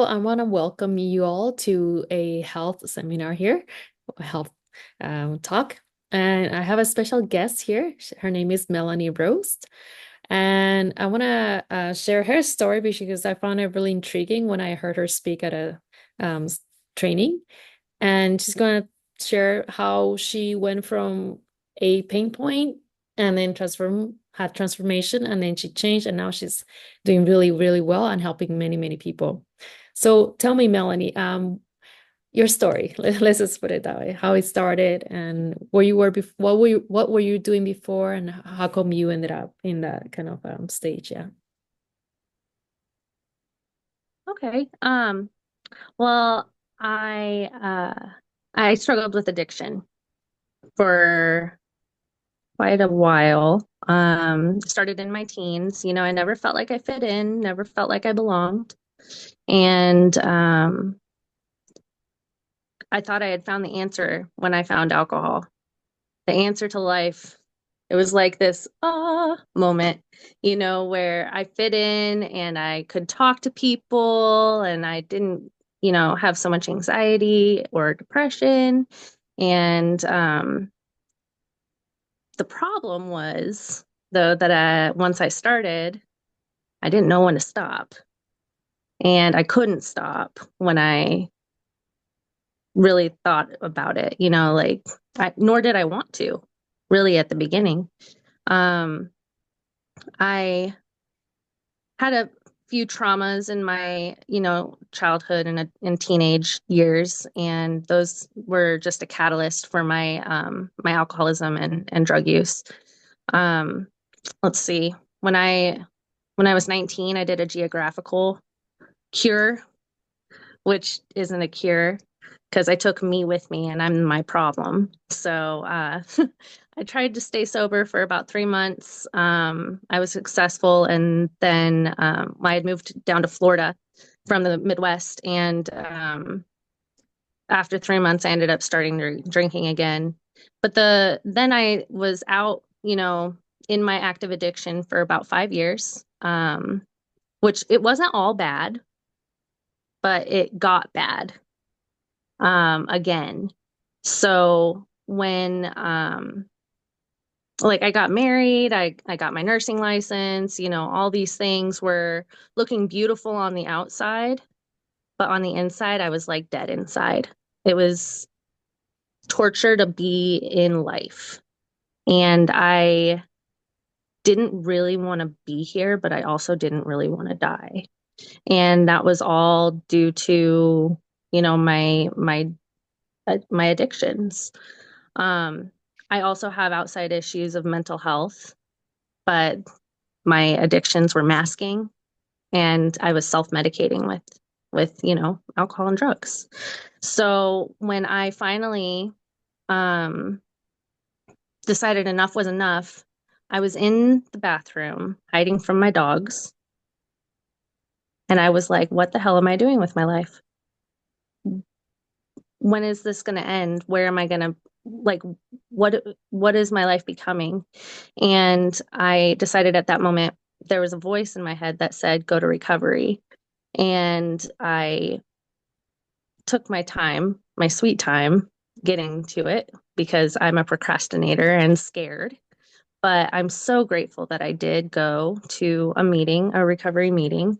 I want to welcome you all to a health seminar here, a health talk. And I have a special guest here. Her name is Melanie Rose. And I want to share her story because I found it really intriguing when I heard her speak at a training. And she's going to share how she went from a pain point and then had transformation, and then she changed, and now she's doing really, really well and helping many, many people. So tell me, Melanie, your story. Let's just put it that way. How it started and where you were before, what were you doing before, and how come you ended up in that kind of stage? Yeah. Okay. Well, I struggled with addiction for quite a while. Started in my teens. I never felt like I fit in, never felt like I belonged. And I thought I had found the answer when I found alcohol, the answer to life. It was like this moment, where I fit in and I could talk to people and I didn't, have so much anxiety or depression. And the problem was, though, that once I started, I didn't know when to stop. And I couldn't stop when I really thought about it, nor did I want to really at the beginning. Um, I had a few traumas in my, childhood and teenage years, and those were just a catalyst for my alcoholism and drug use. Um, let's see. When I was 19, I did a geographical cure, which isn't a cure because I took me with me and I'm my problem. So I tried to stay sober for about 3 months. I was successful. And then I had moved down to Florida from the Midwest. And after 3 months, I ended up starting drinking again. But then I was out, in my active addiction for about 5 years, which it wasn't all bad, but it got bad again. So when like I got married, I got my nursing license, all these things were looking beautiful on the outside, but on the inside I was like dead inside. It was torture to be in life. And I didn't really want to be here, but I also didn't really want to die. And that was all due to, my addictions. Um, I also have outside issues of mental health, but my addictions were masking, and I was self-medicating with alcohol and drugs. So when I finally um, decided enough was enough, I was in the bathroom hiding from my dogs, and I was like, "What the hell am I doing with my life? When is this going to end? Where am I going to like what is my life becoming?" And I decided at that moment there was a voice in my head that said go to recovery. And I took my time, my sweet time getting to it because I'm a procrastinator and scared. But I'm so grateful that I did go to a meeting, a recovery meeting,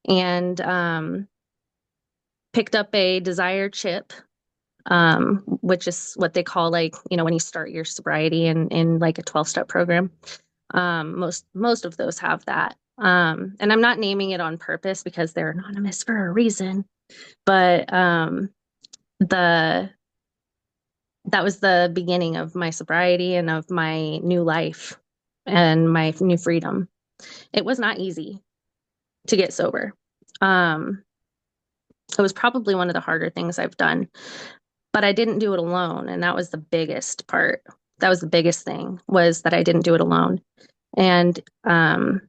and picked up a desire chip, which is what they call, like, when you start your sobriety in like a 12-step program. Most of those have that. And I'm not naming it on purpose because they're anonymous for a reason. But the that was the beginning of my sobriety and of my new life and my new freedom. It was not easy to get sober. Um, it was probably one of the harder things I've done, but I didn't do it alone, and that was the biggest part. That was the biggest thing, was that I didn't do it alone. And I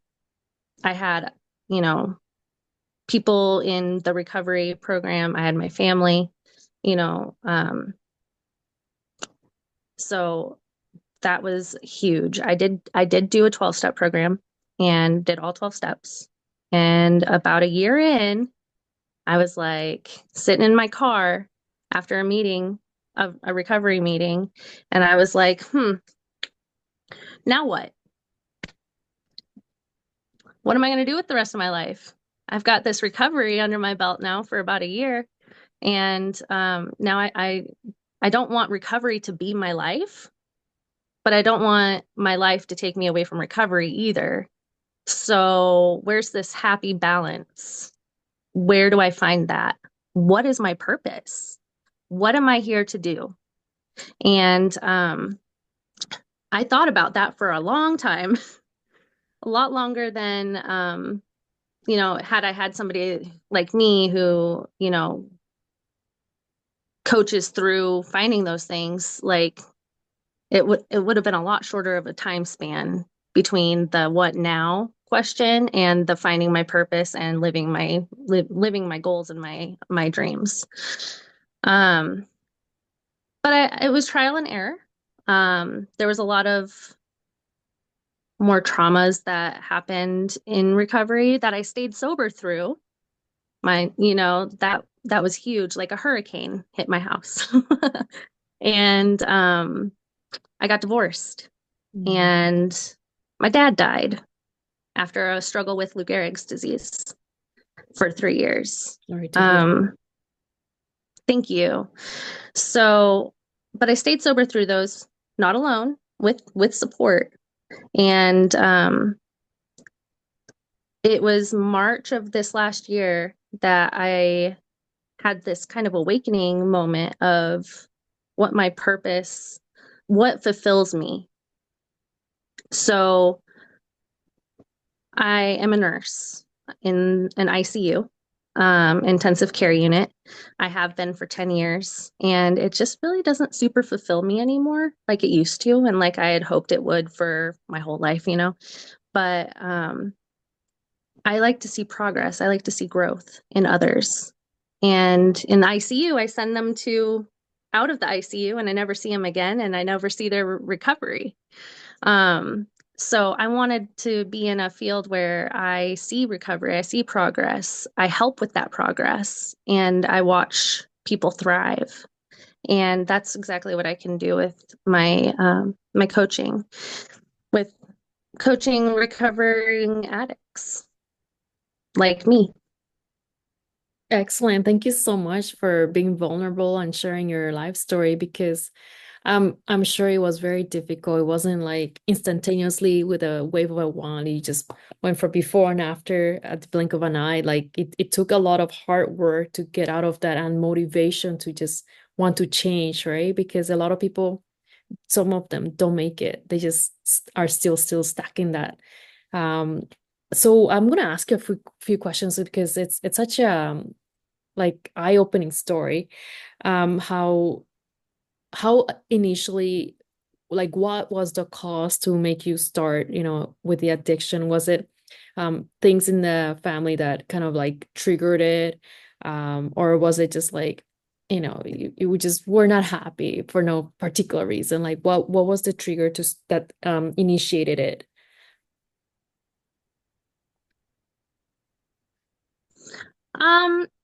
had, you know, people in the recovery program. I had my family, you know, so that was huge. I did do a 12-step program and did all 12 steps. And about a year in, I was like sitting in my car after a meeting, a recovery meeting, and I was like, now what? What am I going to do with the rest of my life? I've got this recovery under my belt now for about a year. And now I don't want recovery to be my life, but I don't want my life to take me away from recovery either. So where's this happy balance? Where do I find that? What is my purpose? What am I here to do? And I thought about that for a long time, a lot longer than had I had somebody like me who, coaches through finding those things, like it would have been a lot shorter of a time span between the what now question and the finding my purpose and living my goals and my dreams. Um, but it was trial and error. There was a lot of more traumas that happened in recovery that I stayed sober through. That was huge, like a hurricane hit my house. And I got divorced Mm, and my dad died after a struggle with Lou Gehrig's disease for 3 years. sorry to hear. Um, thank you. So, but I stayed sober through those, not alone, with support. And it was March of this last year that I had this kind of awakening moment of what my purpose, what fulfills me. So I am a nurse in an ICU, intensive care unit. I have been for 10 years, and it just really doesn't super fulfill me anymore like it used to, and like I had hoped it would for my whole life. But I like to see progress. I like to see growth in others. And in the ICU, I send them to out of the ICU and I never see them again and I never see their recovery. Um, so I wanted to be in a field where I see recovery, I see progress, I help with that progress, and I watch people thrive. And that's exactly what I can do with my coaching, with coaching recovering addicts like me. Excellent. Thank you so much for being vulnerable and sharing your life story because I'm sure it was very difficult. It wasn't like instantaneously with a wave of a wand. You just went for before and after at the blink of an eye. Like it took a lot of hard work to get out of that and motivation to just want to change, right? Because a lot of people, some of them don't make it. They just are still stuck in that. Um, so I'm gonna ask you a few questions because it's such a like eye-opening story. How initially, like what was the cause to make you start, with the addiction? Was it things in the family that kind of like triggered it? Or was it just like, you just were not happy for no particular reason? Like what was the trigger that initiated it?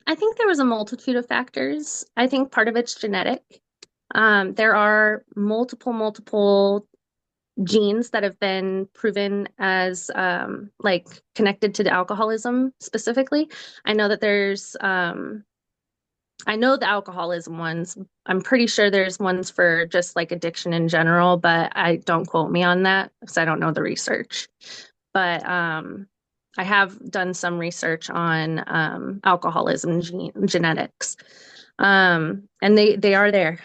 I think there was a multitude of factors. I think part of it's genetic. There are multiple genes that have been proven as like connected to the alcoholism specifically. I know that I know the alcoholism ones. I'm pretty sure there's ones for just like addiction in general, but I don't quote me on that because I don't know the research. But I have done some research on alcoholism genetics, and they are there.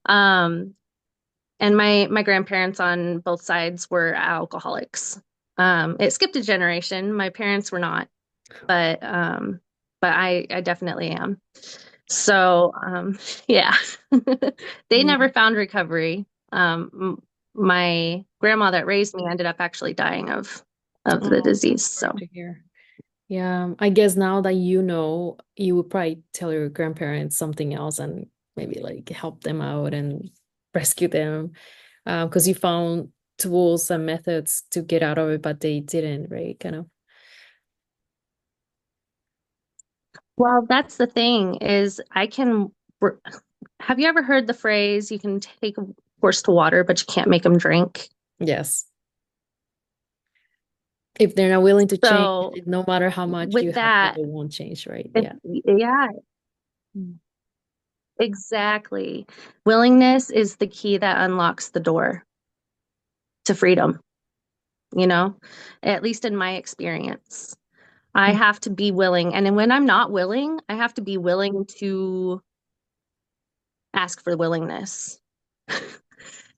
um, and my grandparents on both sides were alcoholics. It skipped a generation. My parents were not, but I definitely am. So yeah, they Yeah. never found recovery. My grandma that raised me ended up actually dying of the Oh, disease. sorry So to hear. Yeah, I guess now that you would probably tell your grandparents something else and maybe like help them out and rescue them, because you found tools and methods to get out of it, but they didn't, right? Kind of. Well, that's the thing is I can. Have you ever heard the phrase, you can take a horse to water, but you can't make them drink? Yes. If they're not willing to change, So no matter how much you with help them, that, they won't change, right? if, Yeah. yeah, exactly. Willingness is the key that unlocks the door to freedom, you know, at least in my experience. I Mm. have to be willing. And then when I'm not willing, I have to be willing to ask for willingness.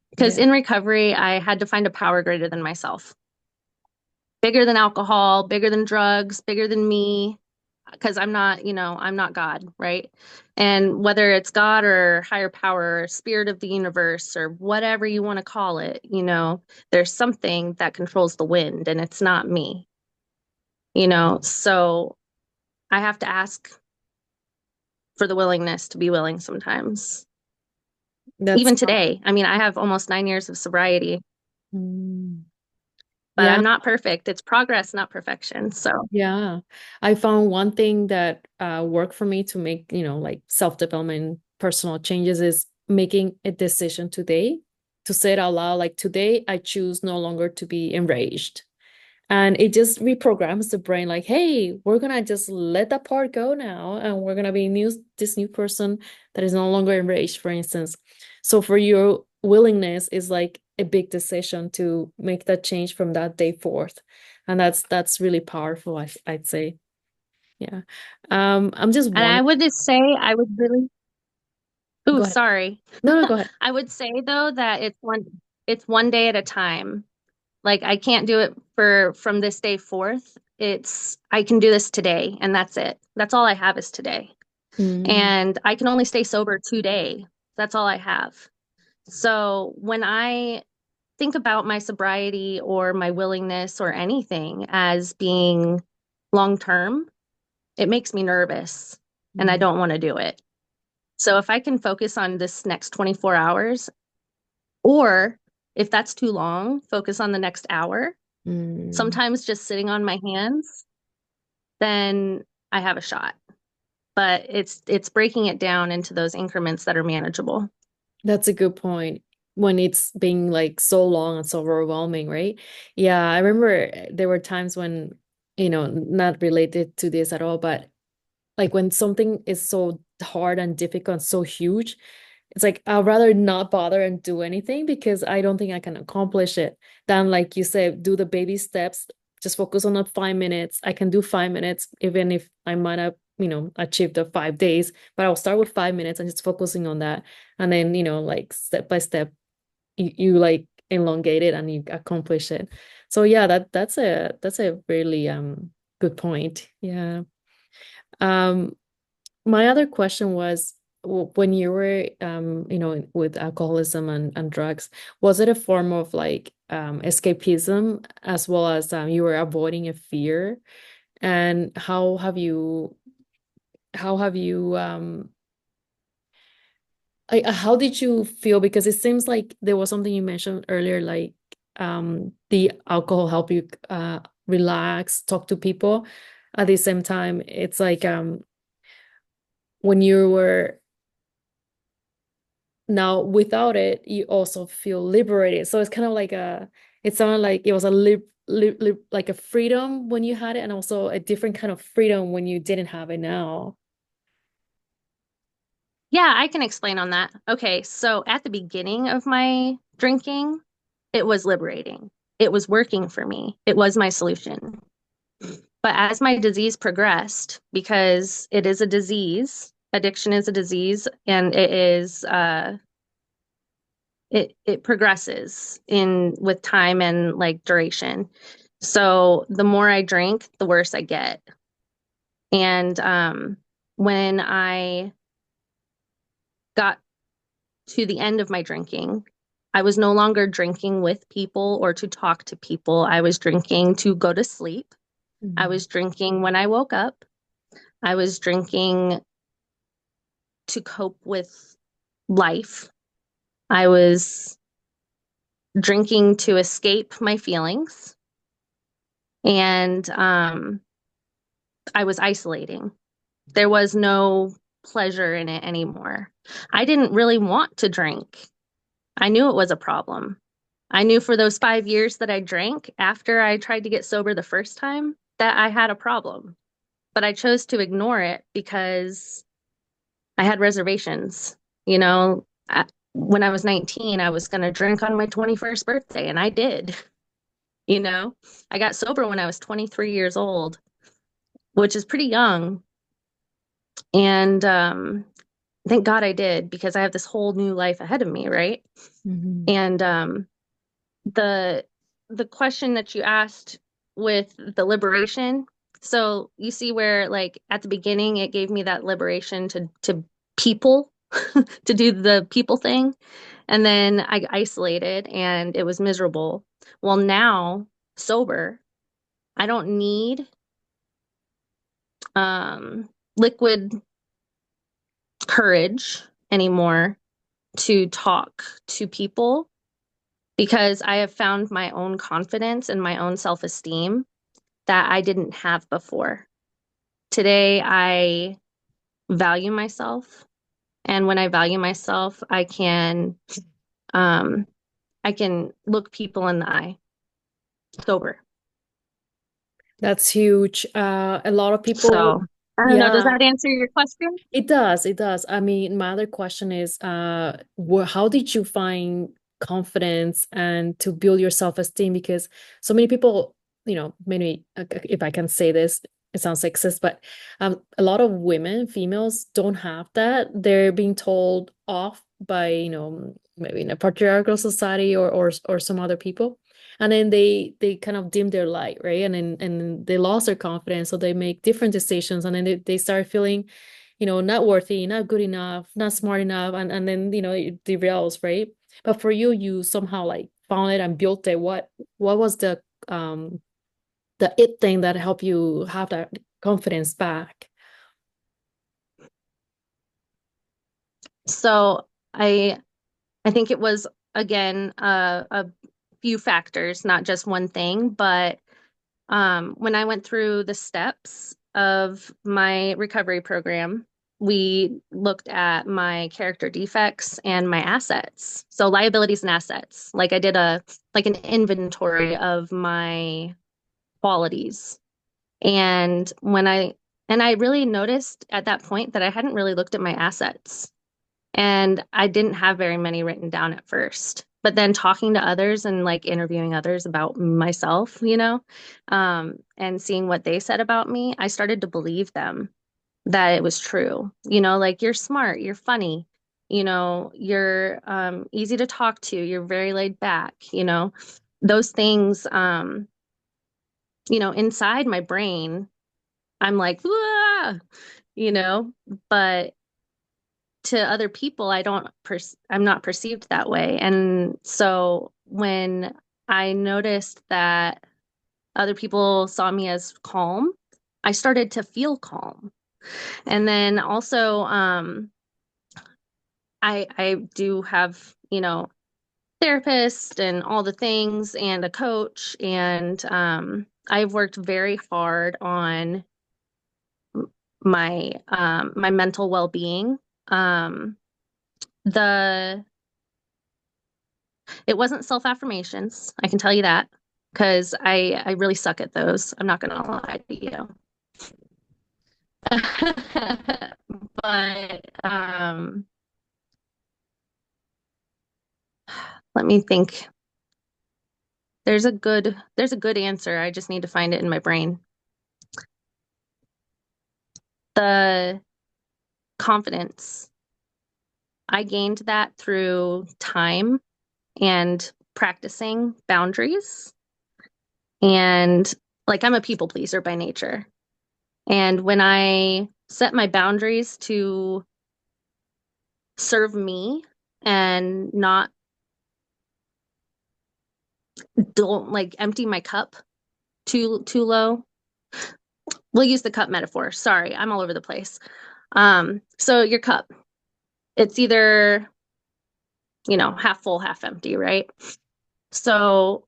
Because Yeah. in recovery, I had to find a power greater than myself, bigger than alcohol, bigger than drugs, bigger than me. Because I'm not, I'm not God, right? And whether it's God or higher power, or spirit of the universe, or whatever you want to call it, there's something that controls the wind, and it's not me, So I have to ask for the willingness to be willing sometimes. That's Even today, I mean, I have almost 9 years of sobriety, mm, but yeah. I'm not perfect. It's progress, not perfection. So, Yeah. I found one thing that worked for me to make, like self-development, personal changes is making a decision today to say it out loud. Like today, I choose no longer to be enraged. And it just reprograms the brain like, hey, we're gonna just let that part go now, and we're gonna be this new person that is no longer enraged, for instance. So for your willingness is like a big decision to make that change from that day forth. And that's really powerful, I'd say. Yeah. I'm just and I wondering. would just say, I would really, ooh, Go ahead. sorry. No, no, go ahead. I would say though that it's one day at a time. Like I can't do it for from this day forth. It's I can do this today and that's it. That's all I have is today. Mm, And I can only stay sober today. That's all I have. So when I think about my sobriety or my willingness or anything as being long term, it makes me nervous and I mm, don't want to do it. So if I can focus on this next 24 hours, or if that's too long, focus on the next hour, mm. sometimes just sitting on my hands, then I have a shot. But it's breaking it down into those increments that are manageable. That's a good point. When it's being like so long and so overwhelming, right? Yeah, I remember there were times when, not related to this at all, but like when something is so hard and difficult, so huge, it's like I'd rather not bother and do anything because I don't think I can accomplish it than like you said, do the baby steps, just focus on the 5 minutes. I can do 5 minutes, even if I might have, achieved the 5 days, but I'll start with 5 minutes and just focusing on that. And then, like step by step, you like elongate it and you accomplish it. So yeah, that's a really good point. Yeah. Um, my other question was when you were with alcoholism and drugs, was it a form of like escapism as well as you were avoiding a fear? And how have you how did you feel? Because it seems like there was something you mentioned earlier, like the alcohol help you relax, talk to people. At the same time, it's like when you were now without it, you also feel liberated. So it's kind of like it sounded like it was a like a freedom when you had it, and also a different kind of freedom when you didn't have it now. Yeah, I can explain on that. Okay, so at the beginning of my drinking, it was liberating. It was working for me. It was my solution. But as my disease progressed, because it is a disease, addiction is a disease, and it progresses in with time and like duration. So the more I drink, the worse I get. And when I got to the end of my drinking, I was no longer drinking with people or to talk to people. I was drinking to go to sleep. I Mm, was drinking when I woke up. I was drinking to cope with life. I was drinking to escape my feelings. And I was isolating. There was no pleasure in it anymore. I didn't really want to drink. I knew it was a problem. I knew for those 5 years that I drank after I tried to get sober the first time that I had a problem. But I chose to ignore it because I had reservations. You know, when I was 19, I was going to drink on my 21st birthday, and I did. You know, I got sober when I was 23 years old, which is pretty young. And thank God I did because I have this whole new life ahead of me, right? Hmm. And the the question that you asked with the liberation, so you see where like at the beginning it gave me that liberation to people to do the people thing, and then I isolated and it was miserable. Well, now sober, I don't need liquid courage anymore to talk to people because I have found my own confidence and my own self-esteem that I didn't have before. Today, I value myself, and when I value myself, um, I can look people in the eye sober. That's huge. A lot of people, So I don't know. Does yeah. that answer your question? It does. It does. I mean, my other question is, how did you find confidence and to build your self-esteem? Because so many people, maybe if I can say this, it sounds sexist, but a lot of women, females, don't have that. They're being told off by, maybe in a patriarchal society or some other people. And then they kind of dim their light, right? And they lost their confidence, so they make different decisions, and then they start feeling not worthy, not good enough, not smart enough, and then it derails, right? But for you, you somehow like found it and built it. What was the it thing that helped you have that confidence back? So I think it was again a few factors, not just one thing, but when I went through the steps of my recovery program, we looked at my character defects and my assets. So liabilities and assets. Like I did like an inventory of my qualities. And I really noticed at that point that I hadn't really looked at my assets. And I didn't have very many written down at first. But then talking to others and like interviewing others about myself, and seeing what they said about me, I started to believe them that it was true. Like you're smart, you're funny, you're easy to talk to, you're very laid back, those things, inside my brain, I'm like, "Ah," you know, but to other people I'm not perceived that way. And so when I noticed that other people saw me as calm, I started to feel calm. And then also I do have therapist and all the things and a coach, and I've worked very hard on my mental well-being. um the It wasn't self-affirmations, I can tell you that, because I really suck at those. I'm not gonna lie to you. But let me think. There's a good answer. I just need to find it in my brain. The confidence. I gained that through time and practicing boundaries. And like I'm a people pleaser by nature. And when I set my boundaries to serve me and not don't like empty my cup too low. We'll use the cup metaphor. Sorry, I'm all over the place. So your cup, it's either, half full, half empty, right? So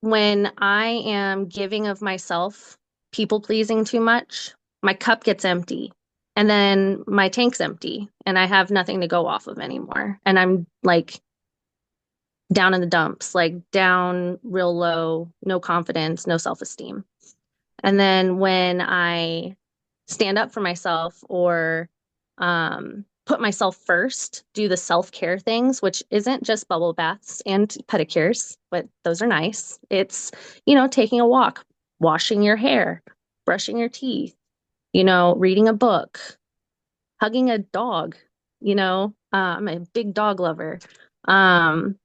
when I am giving of myself, people pleasing too much, my cup gets empty. And then my tank's empty and I have nothing to go off of anymore. And I'm like down in the dumps, like down real low, no confidence, no self-esteem. And then when I stand up for myself or put myself first, do the self-care things, which isn't just bubble baths and pedicures, but those are nice. It's, taking a walk, washing your hair, brushing your teeth, reading a book, hugging a dog, I'm a big dog lover. Um,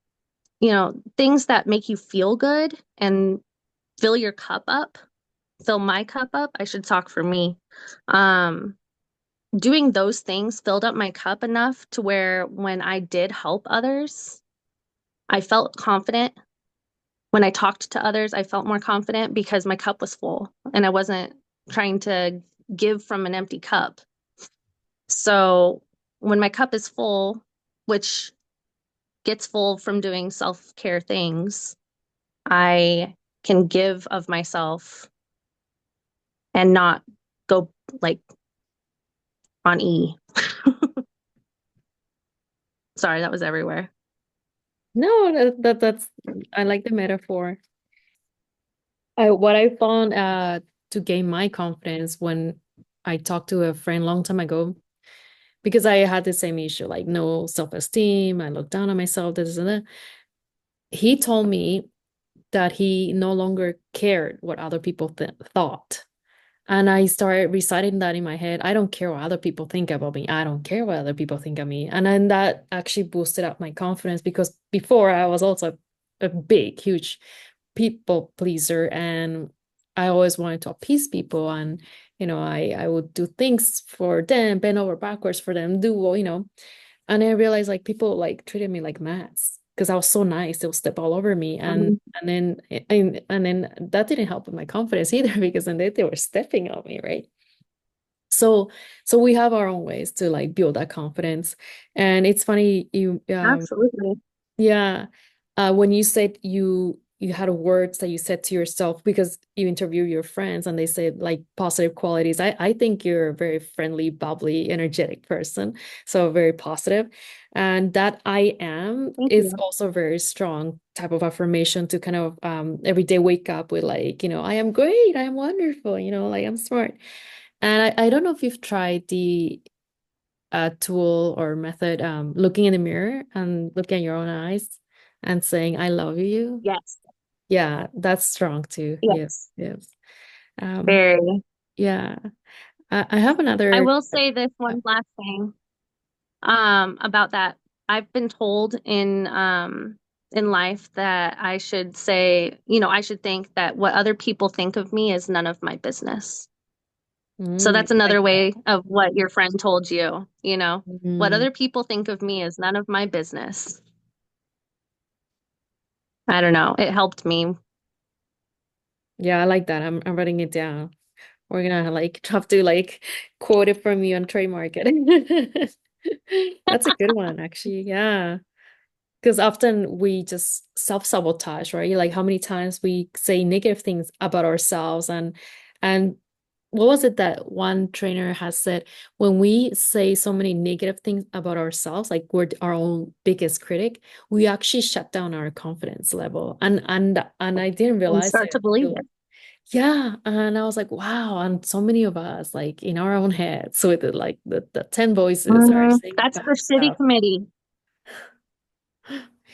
things that make you feel good and fill your cup up, fill my cup up. I should talk for me. Um, Doing those things filled up my cup enough to where when I did help others, I felt confident. When I talked to others, I felt more confident because my cup was full and I wasn't trying to give from an empty cup. So when my cup is full, which gets full from doing self-care things, I can give of myself and not go like on E. Sorry, that was everywhere. No, that's I like the metaphor. What I found to gain my confidence when I talked to a friend long time ago, because I had the same issue, like no self-esteem, I look down on myself, this and that. He told me that he no longer cared what other people thought. And I started reciting that in my head. I don't care what other people think about me. I don't care what other people think of me. And then that actually boosted up my confidence because before I was also a big, huge people pleaser. And I always wanted to appease people. And, I would do things for them, bend over backwards for them, do, and I realized like people like treated me like mats because I was so nice. They'll step all over me, and Mhm. then that didn't help with my confidence either because then they were stepping on me, right? So so we have our own ways to like build that confidence, and it's funny you Absolutely. yeah. When you said you had words that you said to yourself because you interview your friends and they said like positive qualities. I think you're a very friendly, bubbly, energetic person. So very positive. And that I am Thank is you. also a very strong type of affirmation to kind of every day wake up with like, I am great, I am wonderful, like I'm smart. And I don't know if you've tried the tool or method, looking in the mirror and looking at your own eyes and saying, I love you. Yes. Yeah, that's strong too. Yeah, Yes. yes. Um, Very. yeah. I have I another will say this one last thing about that. I've been told in life that I should say, I should think that what other people think of me is none of my business. So that's like another that. way of what your friend told you, what Mm, other people think of me is none of my business. I don't know. It helped me. yeah, I like that. I'm writing it down. We're gonna like have to like quote it from you and trademark it. That's a good one, actually. Yeah. Because often we just self-sabotage, right? Like how many times we say negative things about ourselves and what was it that one trainer has said? When we say so many negative things about ourselves, like we're our own biggest critic, we actually shut down our confidence level. And I didn't And realize start to it believe until it. yeah, and I was like, wow, and so many of us like in our own heads, so with like the 10 voices are saying That's bad the city stuff. committee.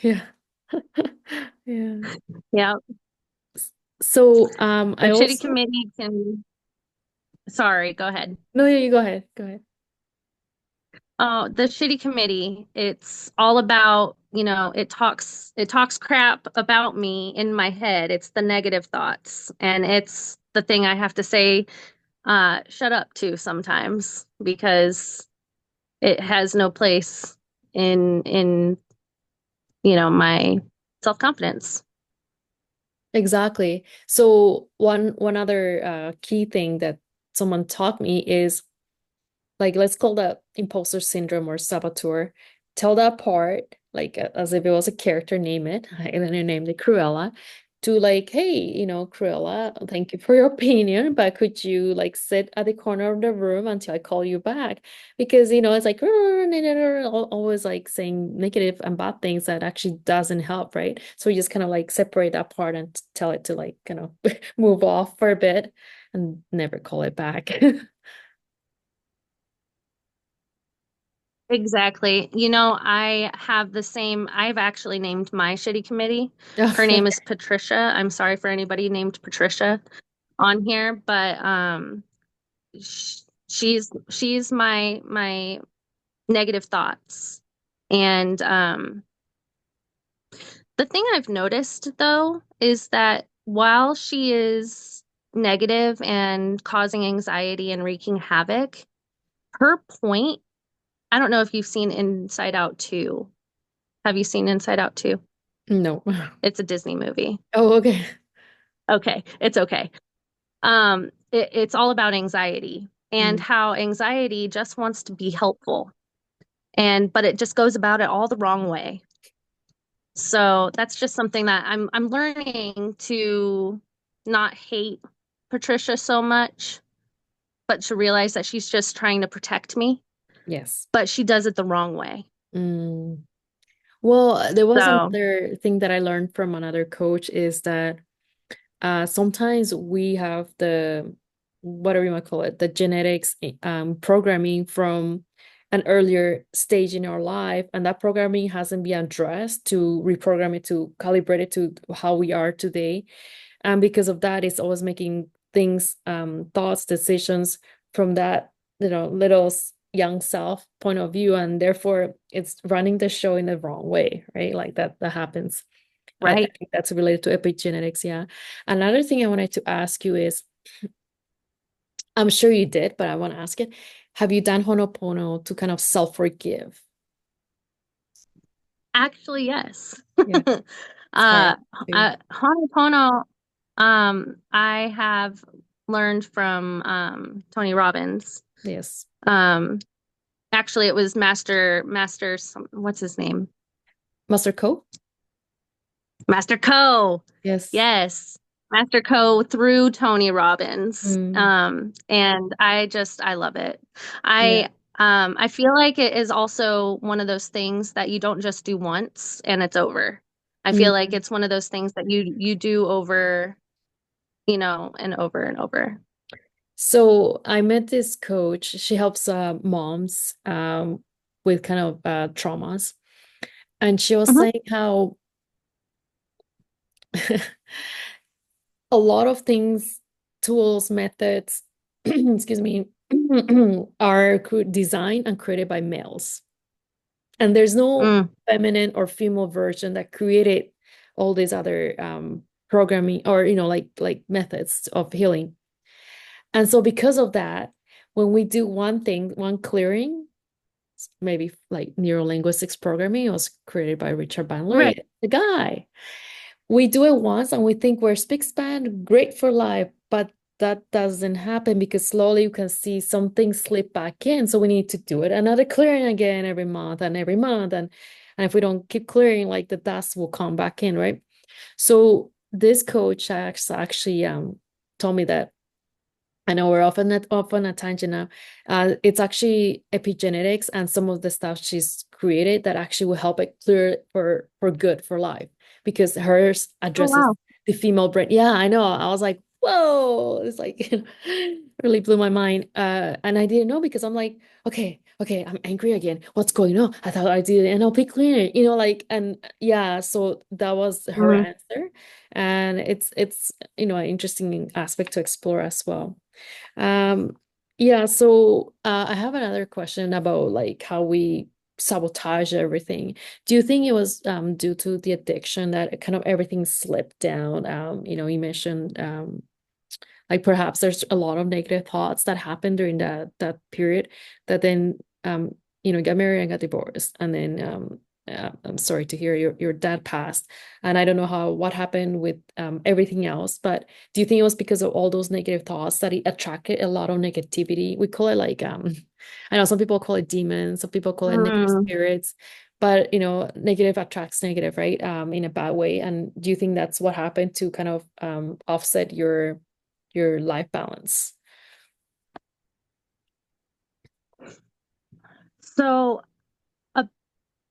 Yeah. Yeah. Yeah. So, The I shitty also committee can, sorry, go ahead. no, yeah, you go ahead. Go ahead. Oh, the shitty committee, it's all about, it talks crap about me in my head. It's the negative thoughts. And it's the thing I have to say, shut up to sometimes because it has no place in my self-confidence. Exactly. So one other key thing that someone taught me is like let's call that imposter syndrome or saboteur. Tell that part like as if it was a character, name it. And then I named it Cruella. to like, hey, Cruella, thank you for your opinion, but could you like sit at the corner of the room until I call you back? Because, it's like always like saying negative and bad things that actually doesn't help, right? So we just kind of like separate that part and tell it to like, move off for a bit and never call it back. Exactly. I have the same, I've actually named my shitty committee. Oh, Her name okay. is Patricia. I'm sorry for anybody named Patricia on here, but she's my negative thoughts. And the thing I've noticed though is that while she is negative and causing anxiety and wreaking havoc, her point, I don't know if you've seen Inside Out 2. Have you seen Inside Out 2? No. It's a Disney movie. Oh, okay. Okay, it's okay. It's all about anxiety and Mm, how anxiety just wants to be helpful, but it just goes about it all the wrong way. So that's just something that I'm learning to not hate Patricia so much, but to realize that she's just trying to protect me, yes. but she does it the wrong way. Mm. Well, there was So, another thing that I learned from another coach is that sometimes we have the whatever you might call it, the genetics programming from an earlier stage in our life, and that programming hasn't been addressed to reprogram it to calibrate it to how we are today. And because of that, it's always making things, thoughts, decisions from that, little young self point of view, and therefore it's running the show in the wrong way, right? Like that happens. I right. think that's related to epigenetics, yeah. Another thing I wanted to ask you is, I'm sure you did, but I want to ask it. Have you done Honopono to kind of self-forgive? Actually, yes. Yeah, it's hard uh, too. Honopono, I have learned from Tony Robbins. Yes. Um, Actually, it was what's his name? Master Co? Master Co. Yes. Yes. Master Co through Tony Robbins. Mm, And I love it. yeah. I feel like it is also one of those things that you don't just do once and it's over. I feel like Mm. it's one of those things that you do over, and over and over. So I met this coach. She helps moms with kind of traumas. And she was Mhm. saying how a lot of things, tools, methods, excuse me, are designed and created by males. And there's no Mm. feminine or female version that created all these other programming or like methods of healing. And so because of that, when we do one thing, one clearing, maybe like neurolinguistics programming was created by Richard Bandler, Right. the guy. We do it once and we think we're spick span, great for life, but that doesn't happen because slowly you can see something slip back in. So we need to do it another clearing again every month and every month. And if we don't keep clearing, like the dust will come back in, right? So this coach actually told me that I know we're off on a tangent now. It's actually epigenetics and some of the stuff she's created that actually will help it clear for good for life because hers Oh, addresses wow. the female brain. Yeah, I know. I was like, whoa, it's like really blew my mind. And I didn't know because I'm like, okay, I'm angry again. What's going on? I thought I did NLP cleaner, and yeah, so that was her Mm. answer, and it's an interesting aspect to explore as well. Um, yeah, so I have another question about like how we sabotage everything. Do you think it was due to the addiction that kind of everything slipped down? You mentioned like perhaps there's a lot of negative thoughts that happened during that period that then got married and got divorced and then I'm sorry to hear your dad passed, and I don't know what happened with everything else, but do you think it was because of all those negative thoughts that it attracted a lot of negativity? We call it like I know some people call it demons, some people call it negative Mm. spirits, but negative attracts negative, right? In a bad way. And do you think that's what happened to kind of offset your life balance? So a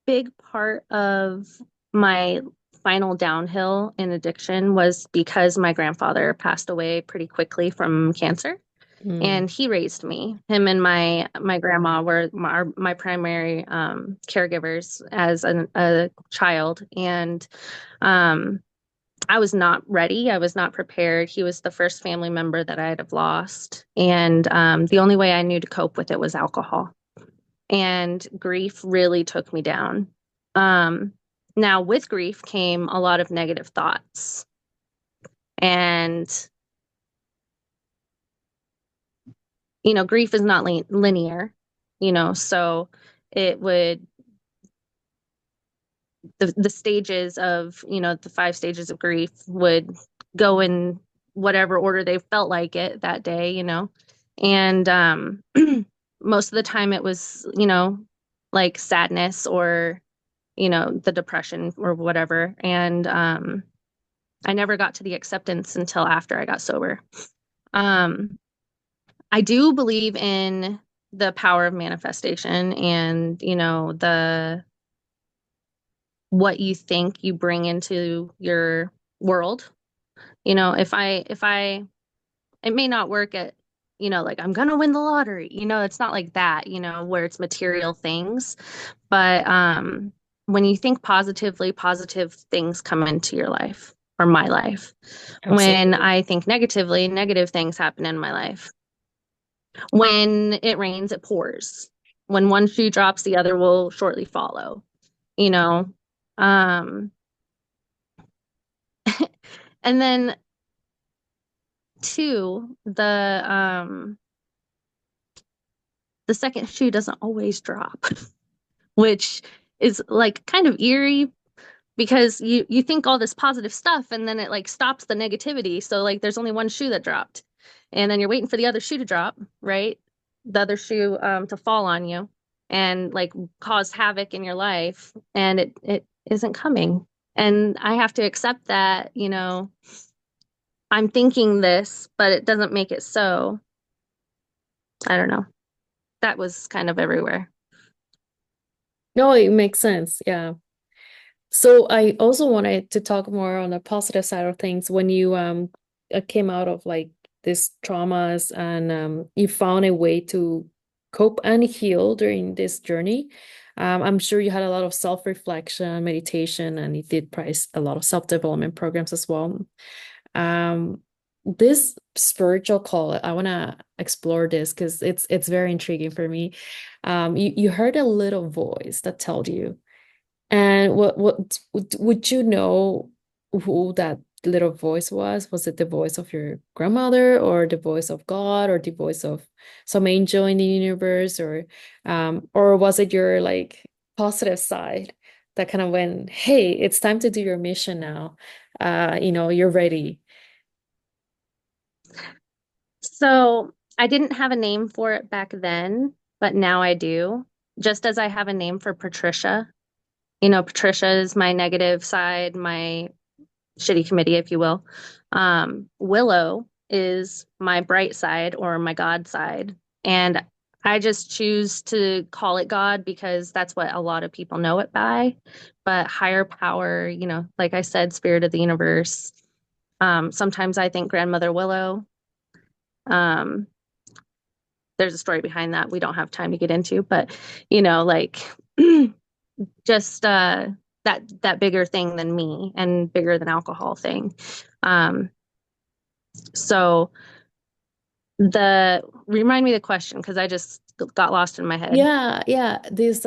big part of my final downhill in addiction was because my grandfather passed away pretty quickly from cancer. Mm. And he raised me. Him and my grandma were my primary caregivers as a child, and um, I was not ready. I was not prepared. He was the first family member that I'd have lost, and the only way I knew to cope with it was alcohol. And grief really took me down. Um, Now, with grief came a lot of negative thoughts, and grief is not linear, so it would the stages of, the five stages of grief would go in whatever order they felt like it that day, and most of the time it was, like sadness or, the depression or whatever. And I never got to the acceptance until after I got sober. Um, I do believe in the power of manifestation and, the what you think you bring into your world. If I it may not work at, like I'm gonna win the lottery. It's not like that, where it's material things. But when you think positively, positive things come into your life or my life. When Absolutely. I think negatively, negative things happen in my life. When it rains, it pours. When one shoe drops, the other will shortly follow, you know. Um, and then two, the second shoe doesn't always drop, which is like kind of eerie because you think all this positive stuff and then it like stops the negativity. So like there's only one shoe that dropped. And then you're waiting for the other shoe to drop, right? The other shoe to fall on you and like cause havoc in your life and it isn't coming. And I have to accept that, I'm thinking this, but it doesn't make it so. I don't know. That was kind of everywhere. No, it makes sense. Yeah. So I also wanted to talk more on the positive side of things when you came out of like these traumas and you found a way to cope and heal during this journey. I'm sure you had a lot of self-reflection, meditation, and you did price a lot of self-development programs as well. Um, this spiritual call, I want to explore this because it's very intriguing for me. You heard a little voice that told you, and what would you know who that little voice was? Was it the voice of your grandmother or the voice of God or the voice of some angel in the universe or was it your like positive side that kind of went, hey, it's time to do your mission now. You're ready. So I didn't have a name for it back then, but now I do. Just as I have a name for Patricia. Patricia is my negative side, my shitty committee, if you will. Willow is my bright side or my God side. And I just choose to call it God because that's what a lot of people know it by. But higher power, like I said, spirit of the universe. Sometimes I think Grandmother Willow. Um, there's a story behind that we don't have time to get into, but like just that bigger thing than me and bigger than alcohol thing. Um, so the remind me the question because I just got lost in my head. Yeah, this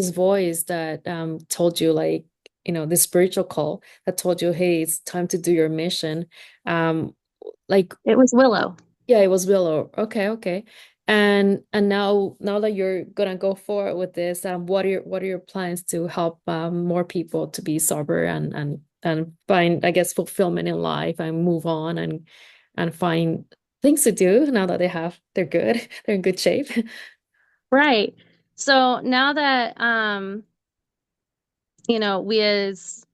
voice that told you like, the spiritual call that told you, hey, it's time to do your mission. Um like It was Willow. yeah, it was Willow. Okay, okay. And now that you're gonna go forward with this, what are your plans to help more people to be sober and find, I guess, fulfillment in life and move on and find things to do now that they're good, they're in good shape. Right. So now that we as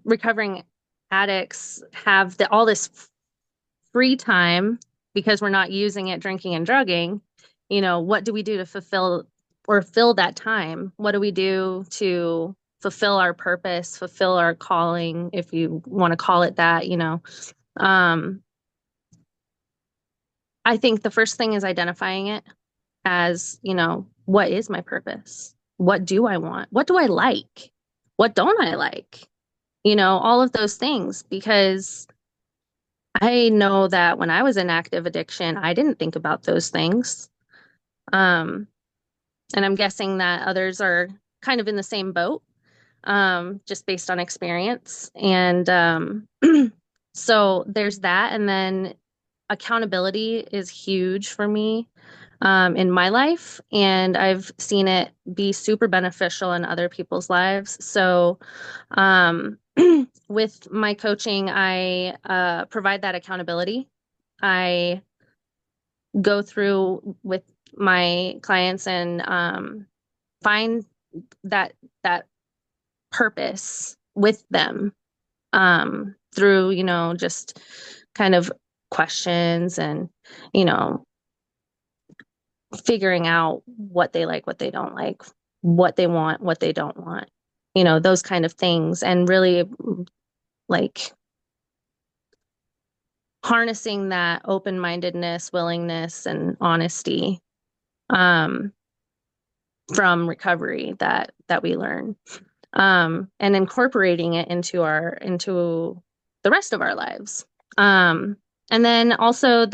recovering addicts have all this free time because we're not using it drinking and drugging. What do we do to fulfill or fill that time? What do we do to fulfill our purpose, fulfill our calling, if you want to call it that? um I think the first thing is identifying it as, what is my purpose? What do I want? What do I like? What don't I like? All of those things, because I know that when I was in active addiction, I didn't think about those things. Um, and I'm guessing that others are kind of in the same boat, just based on experience. And so there's that. And then accountability is huge for me in my life. And I've seen it be super beneficial in other people's lives. So um, with my coaching, I provide that accountability. I go through with my clients and find that that purpose with them through just kind of questions and you know figuring out what they like, what they don't like, what they want, what they don't want, those kind of things, and really like harnessing that open-mindedness, willingness, and honesty um, from recovery that we learn, and incorporating it into the rest of our lives. And then also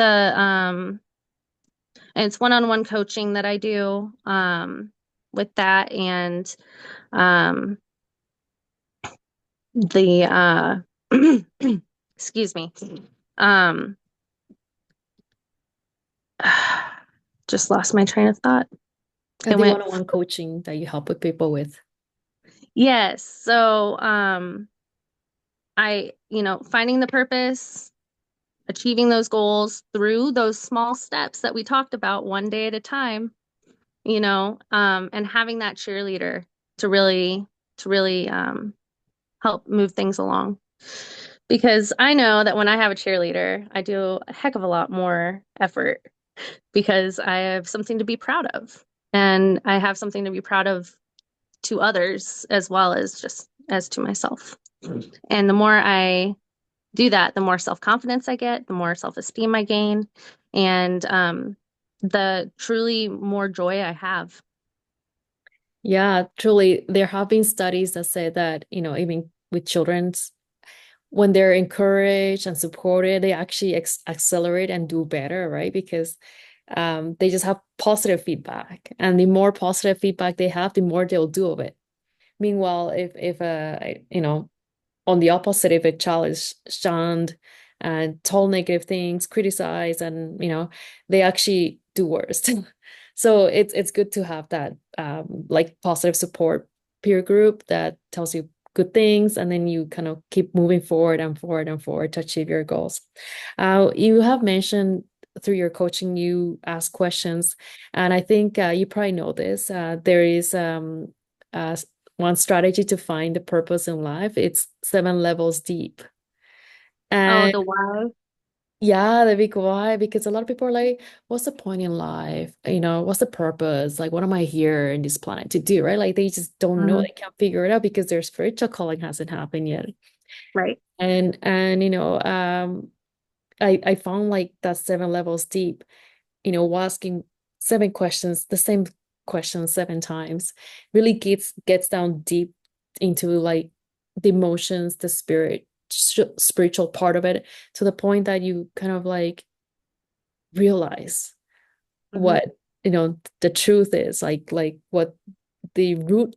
it's one-on-one coaching that I do with that, and um, the excuse me, um, just lost my train of thought. It The went, one-on-one coaching that you help with people with. yes. So, finding the purpose, achieving those goals through those small steps that we talked about, one day at a time, and having that cheerleader to really help move things along. Because I know that when I have a cheerleader, I do a heck of a lot more effort because I have something to be proud of. And I have something to be proud of to others as well as just as to myself. And the more I do that, the more self-confidence I get, the more self-esteem I gain, and the truly more joy I have. Yeah, truly, there have been studies that say that, even with children's, when they're encouraged and supported, they actually accelerate and do better, right? Because they just have positive feedback. And the more positive feedback they have, the more they'll do of it. Meanwhile, if on the opposite, if a child is shunned and told negative things, criticized, and they actually do worse. So it's good to have that like positive support peer group that tells you good things, and then you kind of keep moving forward and forward and forward to achieve your goals. You have mentioned through your coaching, you ask questions, and I think you probably know this. There is uh, one strategy to find the purpose in life. It's 7 levels deep. Oh, And the why. yeah, the big why, because a lot of people are like, what's the point in life? What's the purpose? Like, what am I here in this planet to do? Right? Like they just don't know. Mhm. They can't figure it out because their spiritual calling hasn't happened yet. Right. And I found like that 7 levels deep, asking 7 questions, the same question 7 times, really gets down deep into like the emotions, the spiritual part of it, to the point that you kind of like realize Hmm. what the truth is, like what the root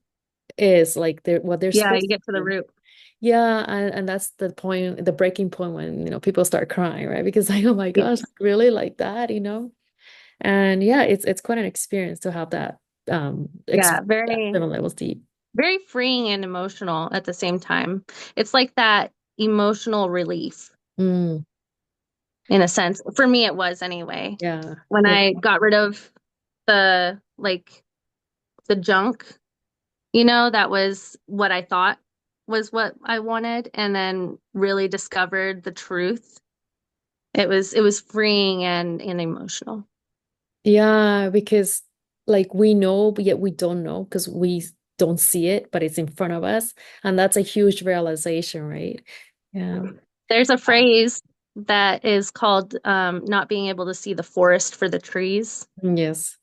is, like what they're Yeah, you supposed get to to the do. root. Yeah, and that's the point, the breaking point when people start crying, right? Because like, oh my Yeah, gosh, really, like that. And yeah, it's quite an experience to have that yeah, experience that very, 7 levels deep. very freeing and emotional at the same time. It's like that emotional relief Mm, in a sense. For me, it was anyway. yeah, When yeah. I got rid of the like the junk That was what I thought was what I wanted, and then really discovered the truth. It was freeing and emotional. Yeah, because like we know, but yet we don't know because we don't see it, but it's in front of us. And that's a huge realization, right? Yeah. There's a phrase that is called not being able to see the forest for the trees. Yes.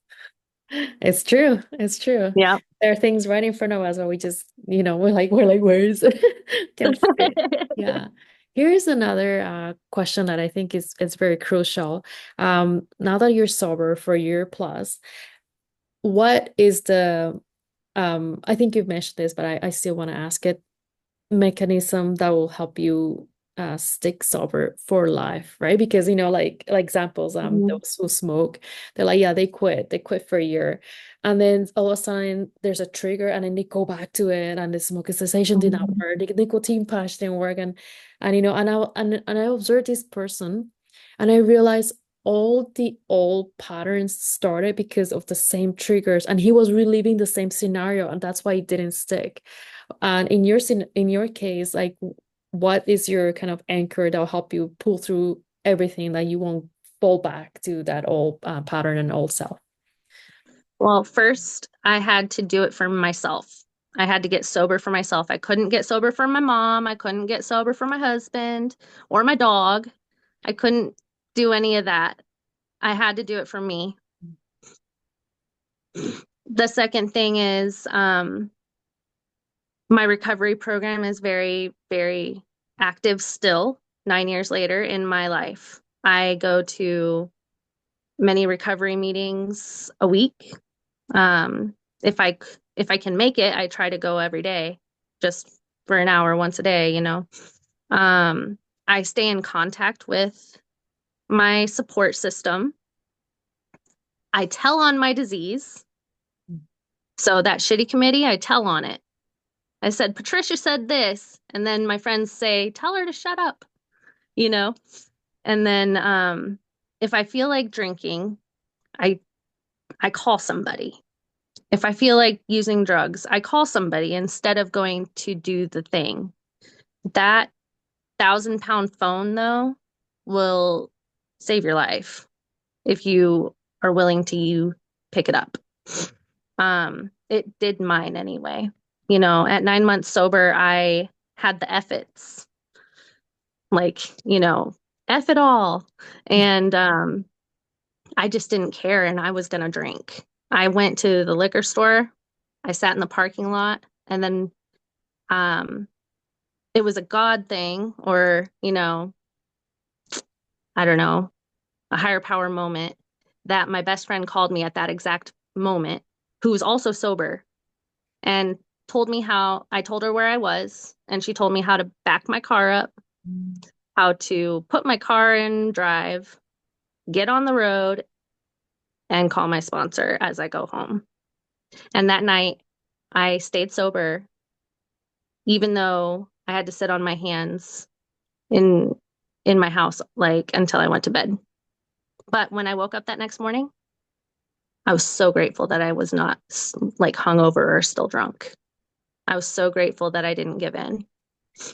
It's true. It's true. Yeah. There are things right in front of us where we just, we're like, where is it? Can't see it. Yeah. Here's another question that I think is very crucial. Now that you're sober for a year plus, what is the I think you've mentioned this, but I still want to ask it, mechanism that will help you stick sober for life, right? Because like examples, Mhm. those who smoke, they're like, yeah, they quit for a year, and then all of a sudden there's a trigger, and then they go back to it, and the smoking cessation did not Mhm. work, the nicotine patch didn't work, and I observed this person, and I realized all the old patterns started because of the same triggers, and he was reliving the same scenario, and that's why it didn't stick. And in your case, like what is your kind of anchor that will help you pull through everything that you won't fall back to that old pattern and old self? Well, first, I had to do it for myself. I had to get sober for myself. I couldn't get sober for my mom. I couldn't get sober for my husband or my dog. I couldn't do any of that. I had to do it for me. The second thing is my recovery program is very, very active still, 9 years later in my life. I go to many recovery meetings a week. Um, if I if I can make it, I try to go every day, just for an hour once a day. Um, I stay in contact with my support system. I tell on my disease. So that shitty committee, I tell on it. I said, Patricia said this. And then my friends say, tell her to shut up, you know? And then if I feel like drinking, I I call somebody. If I feel like using drugs, I call somebody instead of going to do the thing. That 1,000-pound phone, though, will save your life if you are willing to pick it up. It did mine anyway. At 9 months sober, I had the effits, like, F it all. And I just didn't care and I was gonna drink. I went to the liquor store, I sat in the parking lot, and then um it was a God thing or, I don't know, a higher power moment that my best friend called me at that exact moment, who was also sober, and told me how I told her where I was, and she told me how to back my car up, how to put my car in drive, get on the road, and call my sponsor as I go home. And that night, I stayed sober, even though I had to sit on my hands in in my house like until I went to bed. But when I woke up that next morning, I was so grateful that I was not like hungover or still drunk. I was so grateful that I didn't give in.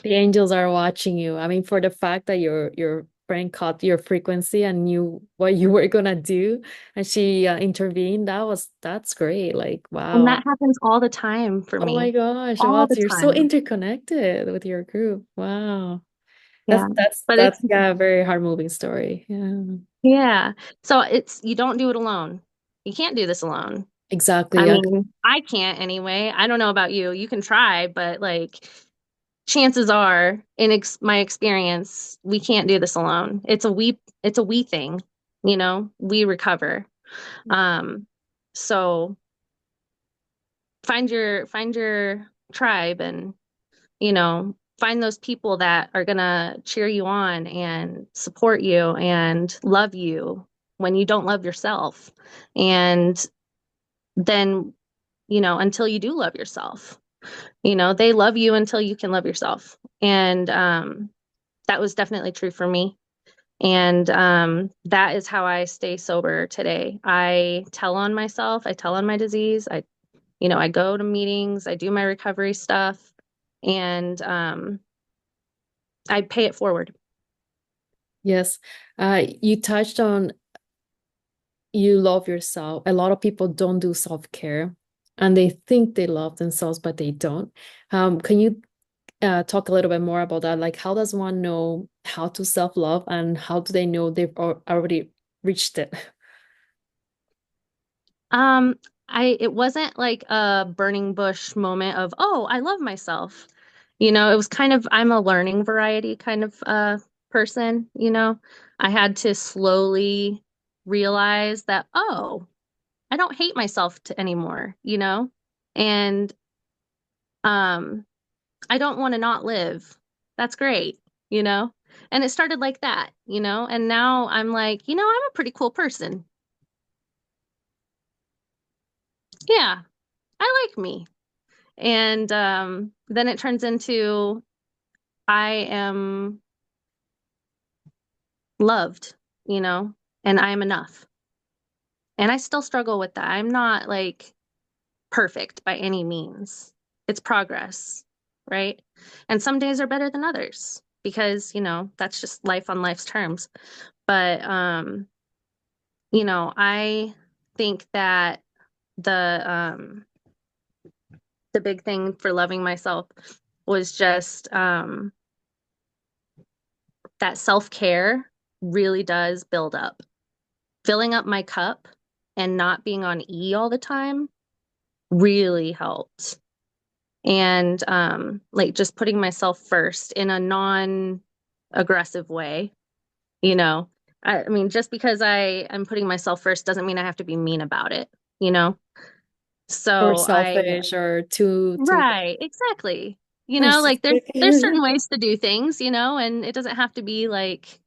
The angels are watching you. I mean, for the fact that your friend caught your frequency and knew what you were gonna do, and she intervened. That's great. Like, And wow. that happens all the time for Oh my me, gosh. all Wow. the So you're so time. interconnected with your group. Wow. That's Yeah. that's But that's yeah, a very heart moving story. Yeah. yeah. So you don't do it alone. You can't do this alone. I Exactly. Yeah. mean, I can't anyway. I don't know about you. You can try, but like chances are, in my experience, we can't do this alone. It's a we thing, we recover. Um, so find your tribe and, find those people that are gonna cheer you on and support you and love you when you don't love yourself. And then, until you do love yourself, they love you until you can love yourself. And that was definitely true for me. And that is how I stay sober today. I tell on myself, I tell on my disease. I go to meetings, I do my recovery stuff, and I pay it forward. Yes. You touched on you love yourself. A lot of people don't do self-care and they think they love themselves, but they don't. Can you talk a little bit more about that? Like, how does one know how to self-love and how do they know they've already reached it? Um, it wasn't like a burning bush moment of, oh, I love myself. It was kind of, I'm a learning variety kind of person. I had to slowly realize that, oh, I don't hate myself anymore. And um I don't want to not live. That's great. And it started like that. And now I'm like, I'm a pretty cool person. Yeah, I like me. And then it turns into I am loved, and I am enough. And I still struggle with that. I'm not like perfect by any means. It's progress, right? And some days are better than others because, that's just life on life's terms. But I think that the the big thing for loving myself was just that self-care really does build up. Filling up my cup and not being on E all the time really helped. And like just putting myself first in a non-aggressive way, you know. I mean, just because I am putting myself first doesn't mean I have to be mean about it, you know. Or So I selfish or too Right, exactly. Like narcissistic. there's certain ways to do things, and it doesn't have to be like,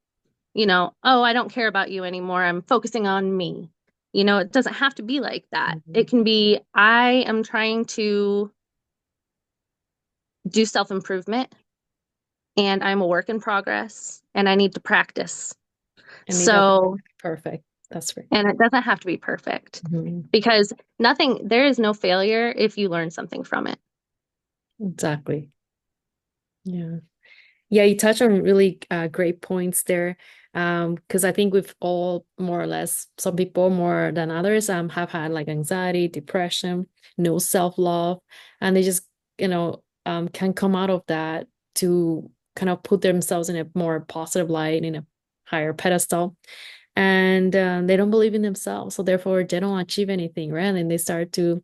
oh, I don't care about you anymore. I'm focusing on me. It doesn't have to be like that. It Mhm. can be I am trying to do self-improvement and I'm a work in progress and I need to practice. And it doesn't have So, to be perfect. That's right. and it doesn't have to be perfect Mhm. because there is no failure if you learn something from it. Exactly. Yeah. Yeah, you touch on really great points there. Because I think we've all more or less, some people more than others, have had like anxiety, depression, no self-love, and they just, can come out of that to kind of put themselves in a more positive light, in a higher pedestal, and they don't believe in themselves, so therefore they don't achieve anything, right? And they start to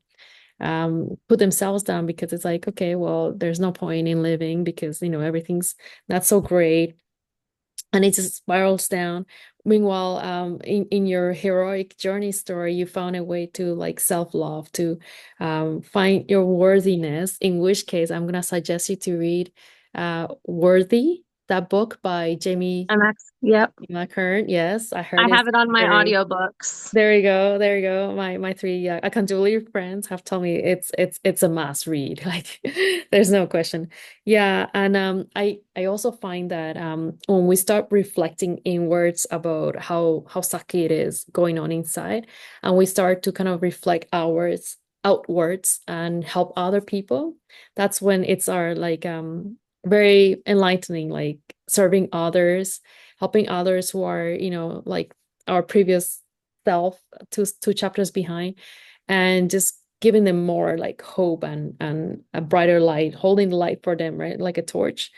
put themselves down because it's like, okay, well, there's no point in living because, everything's not so great. And it just spirals down. Meanwhile, in your heroic journey story, you found a way to like self-love, to find your worthiness, in which case I'm gonna suggest you to read Worthy, that book by Jamie Yep. McKern. Yes, I I heard it's have it on my very audiobooks. there you go. There you go. My three Akanduli friends have told me it's a must read. Like there's no question. Yeah, and I also find that when we start reflecting inwards about how sucky it is going on inside, and we start to kind of reflect outwards and help other people, that's when it's our like very enlightening, like serving others, helping others who are, like our previous self two chapters behind, and just giving them more like hope and a brighter light, holding the light for them, right, like a torch.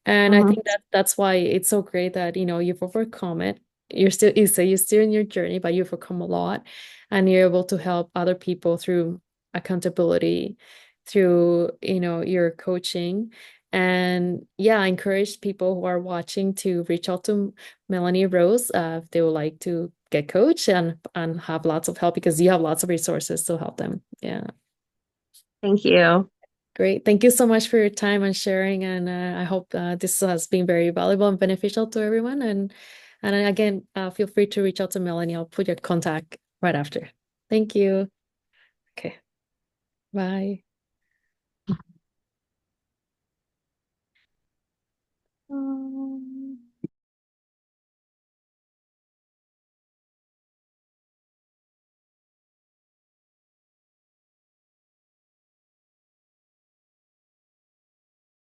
And I Mhm. think that's why it's so great that you've overcome it. You're still in your journey, but you've overcome a lot, and you're able to help other people through accountability, through your coaching. And yeah, I encourage people who are watching to reach out to Melanie Rose if they would like to get coached and have lots of help, because you have lots of resources to help them. Yeah, Thank you. great. Thank you so much for your time and sharing. And I hope this has been very valuable and beneficial to everyone. And again, feel free to reach out to Melanie. I'll put your contact right after. Thank you. Okay. Bye.